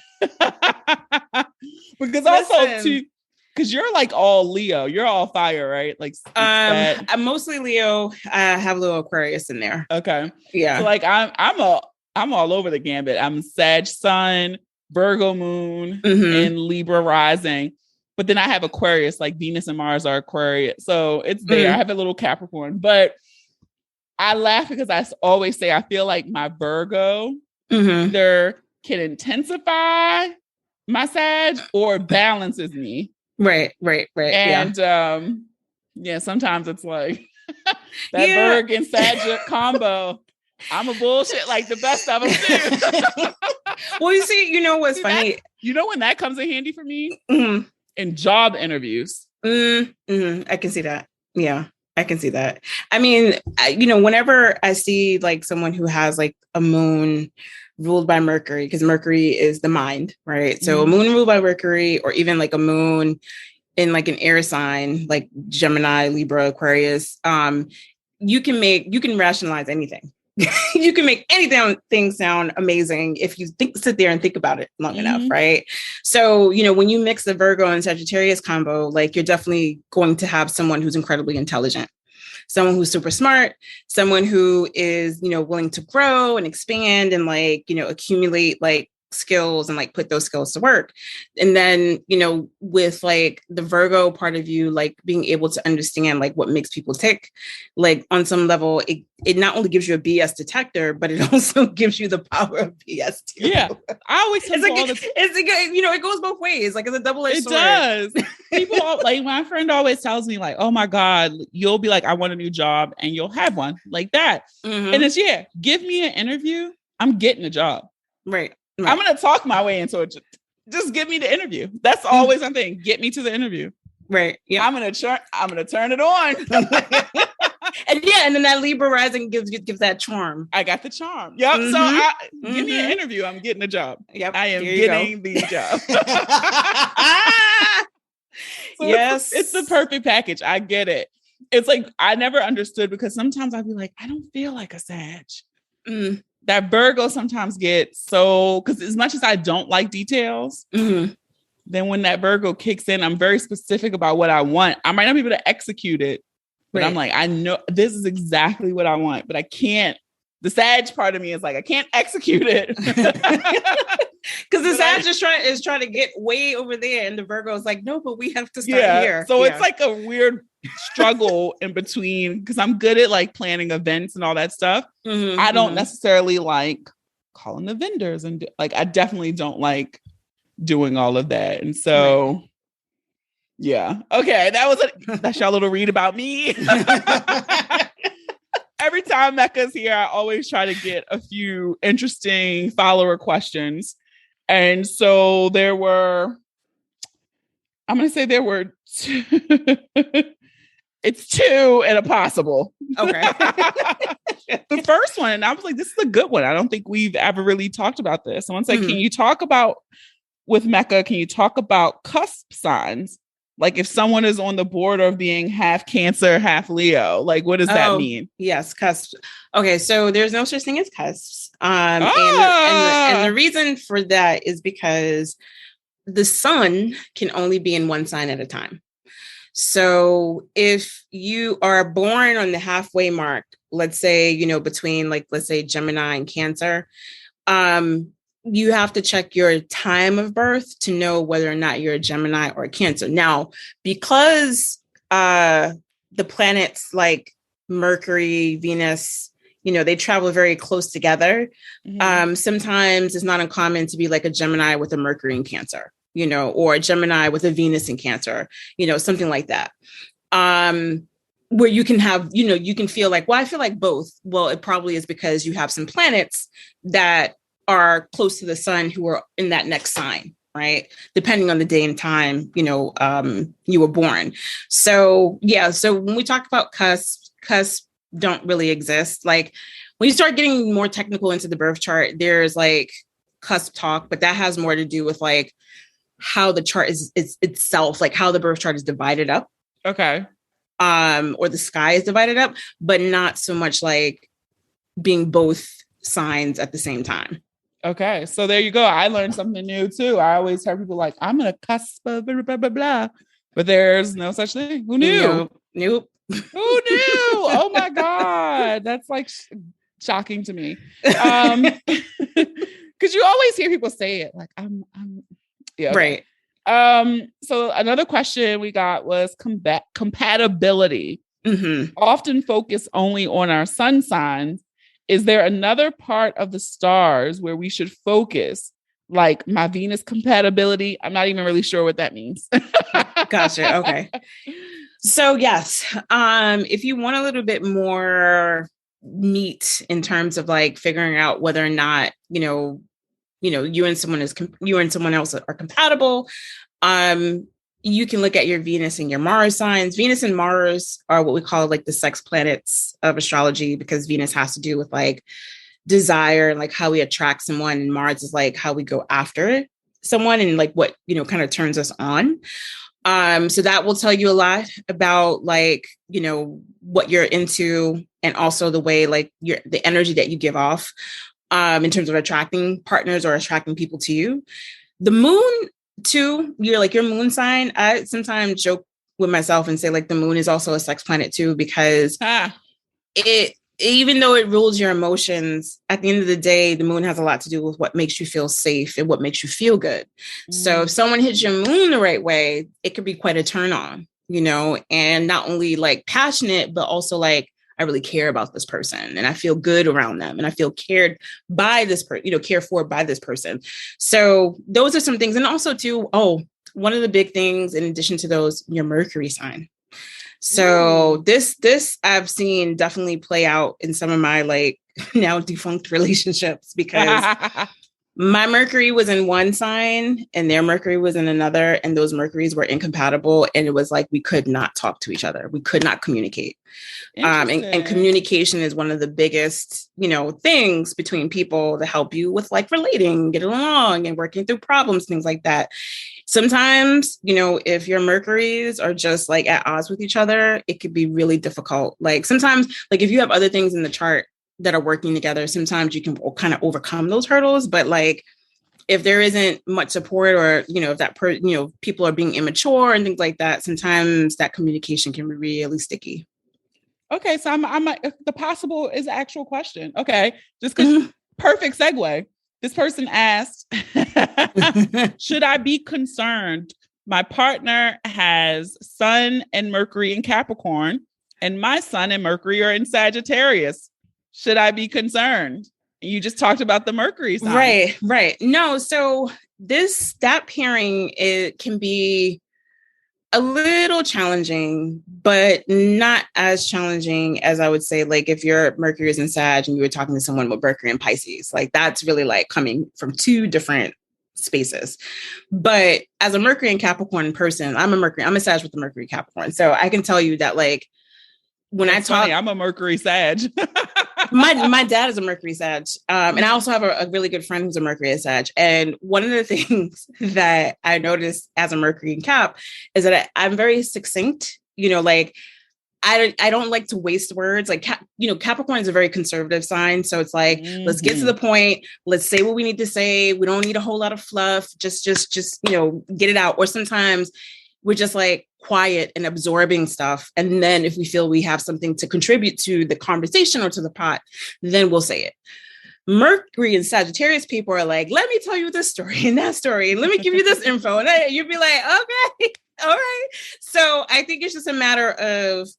Because also too, because you're like all Leo, you're all fire, right? Like I'm mostly Leo. I have a little Aquarius in there. Okay. Yeah. So like I'm all over the gambit. I'm Sag Sun, Virgo Moon, and Libra rising. But then I have Aquarius, like Venus and Mars are Aquarius. So it's there. I have a little Capricorn. But I laugh because I always say I feel like my Virgo either can intensify my Sag or balances me. Right. And sometimes it's like that Virgo and Sag combo. I'm a bullshit like the best of them too. Well, you see, you know what's funny? You know when that comes in handy for me? In job interviews. I can see that. Yeah, I can see that. I mean, you know, whenever I see like someone who has like a moon ruled by Mercury, because Mercury is the mind, right? So a moon ruled by Mercury, or even like a moon in like an air sign, like Gemini, Libra, Aquarius, you can rationalize anything. You can make anything sound amazing if you sit there and think about it long enough, right? So, you know, when you mix the Virgo and Sagittarius combo, like you're definitely going to have someone who's incredibly intelligent, someone who's super smart, someone who is, you know, willing to grow and expand and like, you know, accumulate like skills and like put those skills to work. And then, you know, with like the Virgo part of you, like being able to understand like what makes people tick, like on some level, it not only gives you a BS detector, but it also gives you the power of BS too. Yeah. I always it's like, you know, it goes both ways. Like it's a double-edged sword. It does. People like my friend always tells me like, oh my God, you'll be like, I want a new job, and you'll have one like that. And it's give me an interview. I'm getting a job. Right. I'm going to talk my way into it. Just give me the interview. That's always one thing. Get me to the interview. Right. Yeah. I'm going to turn it on. and then that Libra rising gives that charm. I got the charm. Yep. So give me an interview. I'm getting a job. Yep. I am getting the job. So yes. It's the perfect package. I get it. It's like, I never understood because sometimes I'd be like, I don't feel like a Sag. That Virgo sometimes gets so, because as much as I don't like details, then when that Virgo kicks in, I'm very specific about what I want. I might not be able to execute it, but I'm like, I know this is exactly what I want, but I can't. The Sag part of me is like, I can't execute it. Because the Sag is trying to get way over there. And the Virgo is like, no, but we have to start here. So it's like a weird struggle in between, because I'm good at like planning events and all that stuff. I don't necessarily like calling the vendors, and like I definitely don't like doing all of that. And so okay, that's y'all little read about me. Every time Mecca's here, I always try to get a few interesting follower questions. And so there were two. It's two and a possible. Okay. The first one, and I was like, this is a good one. I don't think we've ever really talked about this. Someone said, can you talk about, with Mecca, can you talk about cusp signs? Like if someone is on the border of being half Cancer, half Leo, like what does that mean? Yes, cusps. Okay, so there's no such thing as cusps. And the reason for that is because the sun can only be in one sign at a time. So if you are born on the halfway mark, let's say, between like, let's say Gemini and Cancer, you have to check your time of birth to know whether or not you're a Gemini or a Cancer. Now, because the planets like Mercury, Venus, they travel very close together. Mm-hmm. Sometimes it's not uncommon to be like a Gemini with a Mercury in Cancer, or a Gemini with a Venus in Cancer, something like that. Where you can have, you can feel like, well, I feel like both. Well, it probably is because you have some planets that are close to the sun who are in that next sign, right? Depending on the day and time, you were born. So, yeah. So when we talk about cusps don't really exist. Like when you start getting more technical into the birth chart, there's like cusp talk, but that has more to do with like how the chart is itself, like how the birth chart is divided up. Okay. Or the sky is divided up, but not so much like being both signs at the same time. Okay. So there you go. I learned something new too. I always hear people like, I'm gonna cusp blah, blah, blah, blah, blah. But there's no such thing. Who knew? Nope. Who knew? Oh my God. That's like shocking to me. Because you always hear people say it like, yeah. Okay. Right. So another question we got was compatibility. Mm-hmm. Often focus only on our sun signs. Is there another part of the stars where we should focus? Like my Venus compatibility? I'm not even really sure what that means. Gotcha. Okay. So yes, if you want a little bit more meat in terms of like figuring out whether or not, you and someone else are compatible, you can look at your Venus and your Mars signs. Venus and Mars are what we call like the sex planets of astrology, because Venus has to do with like desire and like how we attract someone, and Mars is like how we go after someone and like what, kind of turns us on. So that will tell you a lot about like, what you're into, and also the way like the energy that you give off in terms of attracting partners or attracting people to you. The moon too, your moon sign. I sometimes joke with myself and say like the moon is also a sex planet too, because even though it rules your emotions, at the end of the day, the moon has a lot to do with what makes you feel safe and what makes you feel good. So if someone hits your moon the right way, it could be quite a turn on, and not only like passionate, but also like, I really care about this person and I feel good around them and I feel cared by this person, cared for by this person. So those are some things. And also too, one of the big things in addition to those, your Mercury sign. So this I've seen definitely play out in some of my like now defunct relationships, because my Mercury was in one sign and their Mercury was in another, and those Mercuries were incompatible. And it was like, we could not talk to each other. We could not communicate. And communication is one of the biggest, things between people to help you with like relating, getting along and working through problems, things like that. Sometimes, if your Mercuries are just like at odds with each other, it could be really difficult. Like sometimes, like if you have other things in the chart that are working together, sometimes you can kind of overcome those hurdles. But like, if there isn't much support, or, if that people are being immature and things like that, sometimes that communication can be really sticky. Okay. So the possible is an actual question. Okay. Just because perfect segue. This person asked, should I be concerned? My partner has Sun and Mercury in Capricorn, and my Sun and Mercury are in Sagittarius. Should I be concerned? You just talked about the Mercury sign. Right. No, so that pairing, it can be a little challenging, but not as challenging as I would say, like if your Mercury is in Sag and you were talking to someone with Mercury and Pisces, like that's really like coming from two different spaces. But as a Mercury and Capricorn person, I'm a Sag with the Mercury Capricorn. So I can tell you that like when That's funny, I'm a Mercury Sag. my dad is a Mercury Sag. And I also have a really good friend who's a Mercury Sag. And one of the things that I noticed as a Mercury and Cap is that I'm very succinct, like I don't like to waste words. Like, Capricorn is a very conservative sign. So it's like, let's get to the point. Let's say what we need to say. We don't need a whole lot of fluff. Just, get it out. Or sometimes we're just like quiet and absorbing stuff. And then if we feel we have something to contribute to the conversation or to the pot, then we'll say it. Mercury and Sagittarius people are like, let me tell you this story and that story, and let me give you this info. And you'd be like, okay, all right. So I think it's just a matter of,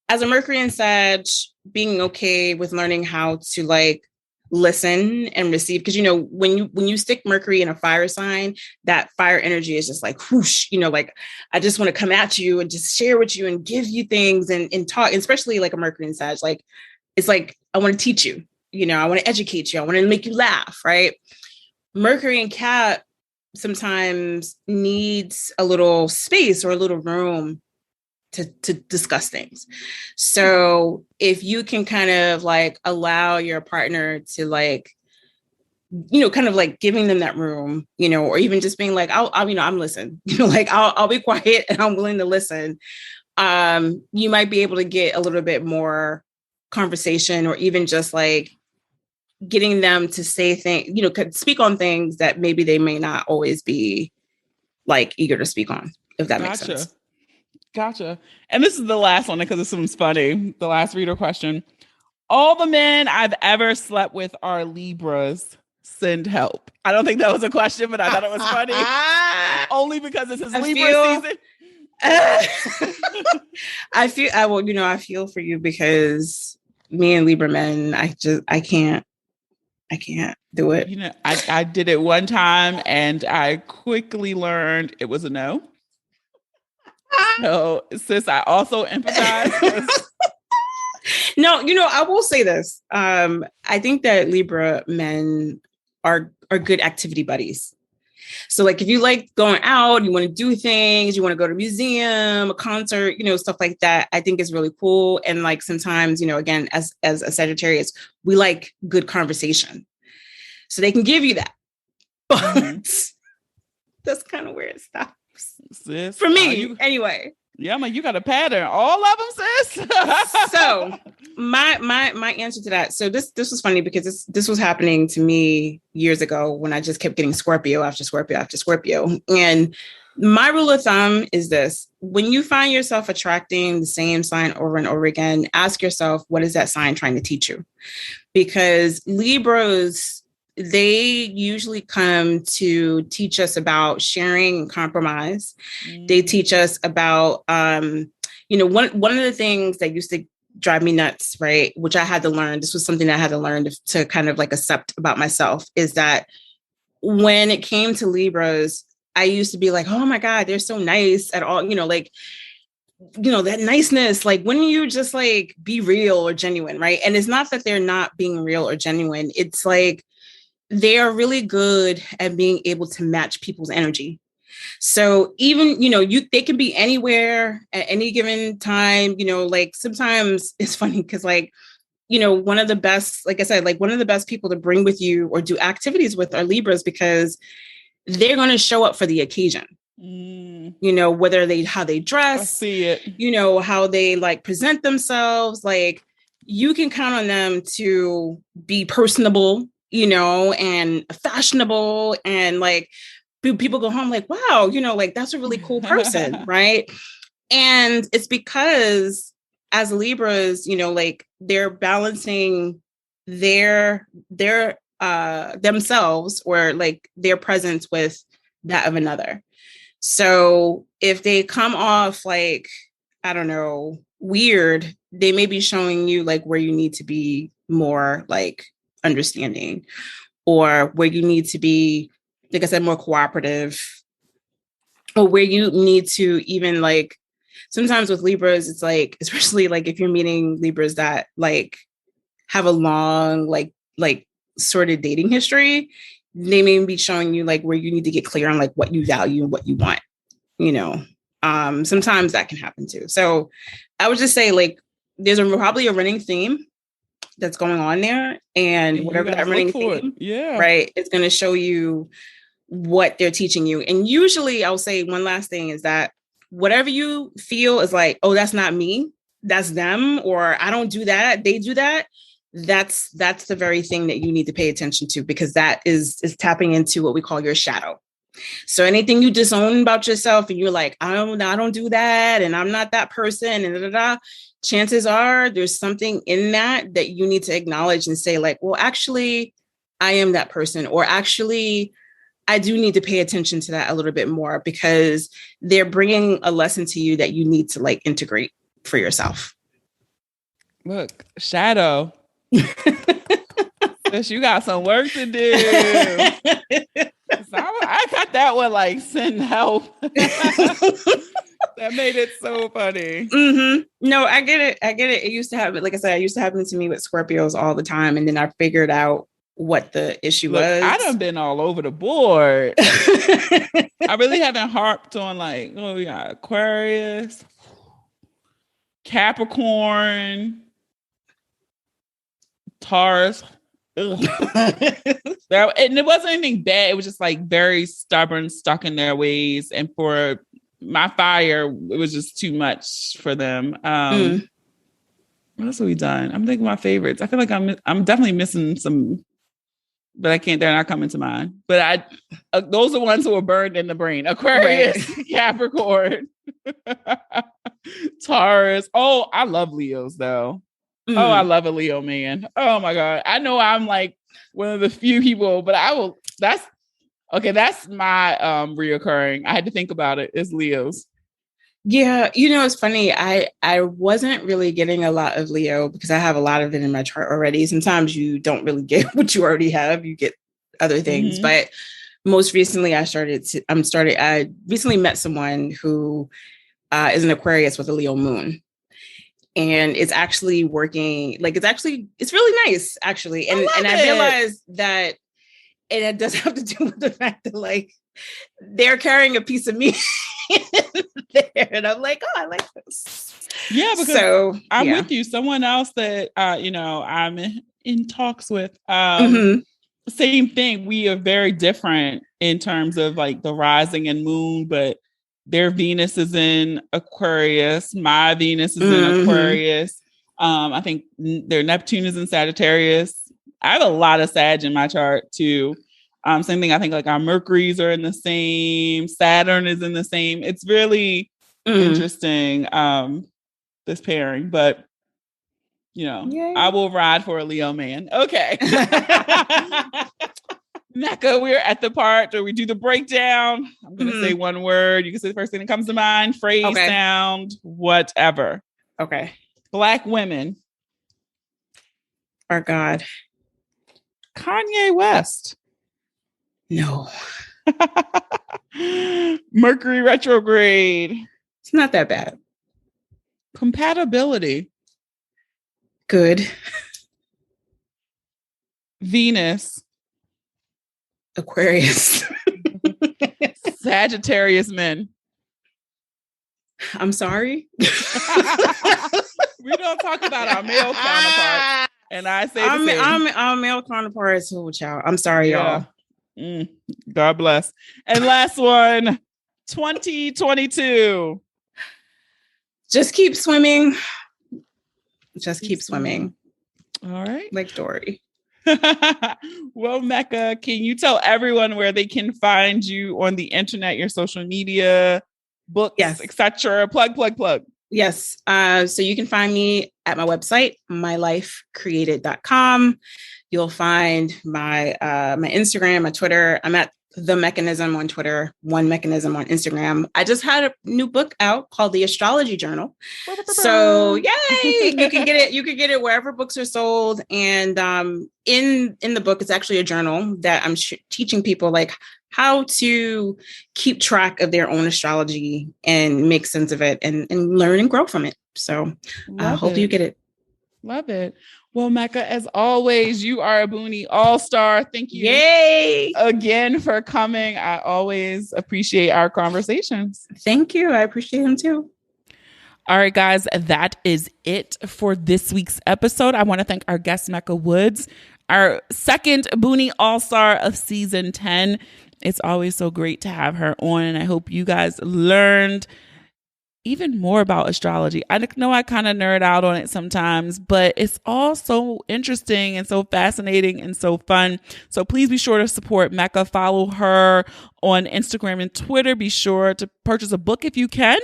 as a Mercury and Sag, being okay with learning how to like listen and receive. Because, you know, when you stick Mercury in a fire sign, that fire energy is just like whoosh, you know, like I just want to come at you and just share with you and give you things and talk, especially like a Mercury and Sag. Like, it's like, I want to teach you, you know, I want to educate you. I want to make you laugh, right? Mercury and Cat sometimes needs a little space or a little room to discuss things. So if you can kind of like allow your partner to like, you know, kind of like giving them that room, you know, or even just being like, I'll you know, I'm listening, you know, like I'll be quiet and I'm willing to listen. You might be able to get a little bit more conversation, or even just like getting them to say things, you know, could speak on things that maybe they may not always be like eager to speak on, if that makes sense. Gotcha. And this is the last one because this one's funny. The last reader question. All the men I've ever slept with are Libras. Send help. I don't think that was a question, but I thought it was funny. Only because this is Libra season. I feel for you, because me and Libra men, I can't do it. You know, I did it one time and I quickly learned it was a no. So, sis, I also empathize. No, you know, I will say this. I think that Libra men are good activity buddies. So like if you like going out, you want to do things, you want to go to a museum, a concert, you know, stuff like that, I think is really cool. And like sometimes, you know, again, as a Sagittarius, we like good conversation. So they can give you that. But that's kind of where it stops. Sis, for me, anyway. Yeah, man, you got a pattern. All of them, sis. So my answer to that. So this was funny because this was happening to me years ago when I just kept getting Scorpio after Scorpio after Scorpio. And my rule of thumb is this: when you find yourself attracting the same sign over and over again, ask yourself, what is that sign trying to teach you? Because Libras, they usually come to teach us about sharing and compromise. They teach us about, you know, one of the things that used to drive me nuts, right, which I had to learn, this was something I had to learn to kind of like accept about myself, is that when it came to Libras, I used to be like, oh my God, they're so nice at all, you know, like, you know, that niceness, like when you just like be real or genuine, right? And it's not that they're not being real or genuine. It's like, they are really good at being able to match people's energy. So even, you know, they can be anywhere at any given time, you know, like sometimes it's funny because like, you know, one of the best, like I said, like one of the best people to bring with you or do activities with are Libras, because they're going to show up for the occasion. You know, how they dress, I see it, you know, how they like present themselves, like you can count on them to be personable, you know, and fashionable, and like people go home like, wow, you know, like that's a really cool person, right? And it's because as Libras, you know, like they're balancing their themselves or like their presence with that of another. So if they come off like, I don't know, weird, they may be showing you like where you need to be more like understanding, or where you need to be, like I said, more cooperative, or where you need to even like, sometimes with Libras, it's like, especially like if you're meeting Libras that like have a long, like sort of dating history, they may be showing you like where you need to get clear on like what you value and what you want, you know. Sometimes that can happen too. So I would just say like, there's probably a running theme that's going on there, and whatever that running theme, right, it's going to show you what they're teaching you. And usually I'll say one last thing is that whatever you feel is like, oh, that's not me, that's them, or I don't do that, they do that, that's the very thing that you need to pay attention to, because that is tapping into what we call your shadow. So anything you disown about yourself and you're like, I don't do that, and I'm not that person, and chances are there's something in that you need to acknowledge and say like, well, actually, I am that person, or actually, I do need to pay attention to that a little bit more, because they're bringing a lesson to you that you need to like integrate for yourself. Look, Shadow. You got some work to do. I got that one like send help. That made it so funny. Mm-hmm. No, I get it. It used to happen. Like I said, it used to happen to me with Scorpios all the time. And then I figured out what the issue was. I done been all over the board. I really haven't harped on like, we got Aquarius, Capricorn, Taurus. And it wasn't anything bad. It was just like very stubborn, stuck in their ways. And for my fire, it was just too much for them. What else have we done? I'm thinking my favorites. I feel like I'm definitely missing some, but they're not coming to mind. But those are ones who were burned in the brain. Aquarius, right. Capricorn, Taurus. Oh, I love Leos though. Mm. Oh, I love a Leo man. Oh my God. I know I'm like one of the few people, but that's my reoccurring. I had to think about it. It's Leos. Yeah. It's funny. I wasn't really getting a lot of Leo because I have a lot of it in my chart already. Sometimes you don't really get what you already have. You get other things. Mm-hmm. But most recently I recently met someone who is an Aquarius with a Leo moon. And it's actually working. Like, it's really nice, actually. And I realized that, and it does have to do with the fact that, like, they're carrying a piece of me there. And I'm like, oh, I like this. Yeah, because I'm with you. Someone else that, I'm in talks with, same thing. We are very different in terms of, like, the rising and moon, but their Venus is in Aquarius. My Venus is in Aquarius. I think their Neptune is in Sagittarius. I have a lot of Sag in my chart too. Same thing. I think like our Mercuries are in the same. Saturn is in the same. It's really interesting, this pairing. But, I will ride for a Leo man. Okay. Mecca, we're at the part where we do the breakdown. I'm going to say one word. You can say the first thing that comes to mind, phrase, sound, whatever. Okay. Black women. Our God. Kanye West. No. Mercury retrograde. It's not that bad. Compatibility. Good. Venus. Aquarius. Sagittarius men. I'm sorry. We don't talk about our male counterparts. And I say our male counterparts. Oh, child. I'm sorry, y'all. God bless. And last one, 2022. Just keep swimming. Just keep swimming. All right. Like Dory. Well, Mecca, can you tell everyone where they can find you on the internet, your social media, books, etc.? Plug. Yes. So you can find me at my website, mylifecreated.com. You'll find my my Instagram, my Twitter. I'm at The Mechanism on Twitter, One Mechanism on Instagram. I just had a new book out called The Astrology Journal. So yay! You can get it. You can get it wherever books are sold. And in the book, it's actually a journal that I'm teaching people like how to keep track of their own astrology and make sense of it and learn and grow from it. So I hope you get it. Love it. Well, Mecca, as always, you are a Boonie all-star. Thank you again for coming. I always appreciate our conversations. Thank you. I appreciate them too. All right, guys, that is it for this week's episode. I want to thank our guest, Mecca Woods, our second Boonie all-star of season 10. It's always so great to have her on, and I hope you guys learned even more about astrology. I know I kind of nerd out on it sometimes, but it's all so interesting and so fascinating and so fun. So please be sure to support Mecca. Follow her on Instagram and Twitter. Be sure to purchase a book if you can.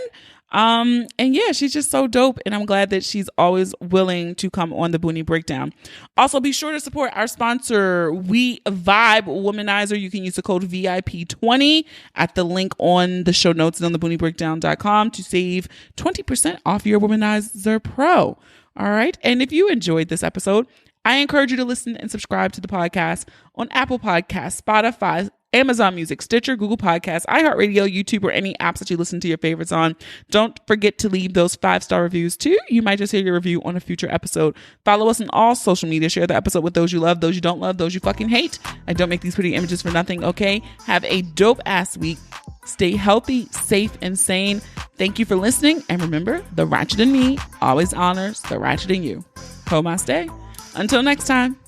And yeah, she's just so dope. And I'm glad that she's always willing to come on the Boonie Breakdown. Also, be sure to support our sponsor, WeVibe Womanizer. You can use the code VIP20 at the link on the show notes and on the BoonieBreakdown.com to save 20% off your Womanizer Pro. All right. And if you enjoyed this episode, I encourage you to listen and subscribe to the podcast on Apple Podcasts, Spotify, Amazon Music, Stitcher, Google Podcasts, iHeartRadio, YouTube, or any apps that you listen to your favorites on. Don't forget to leave those 5-star reviews too. You might just hear your review on a future episode. Follow us on all social media. Share the episode with those you love, those you don't love, those you fucking hate. I don't make these pretty images for nothing, okay? Have a dope ass week. Stay healthy, safe, and sane. Thank you for listening. And remember, the ratchet in me always honors the ratchet in you. Namaste. Until next time.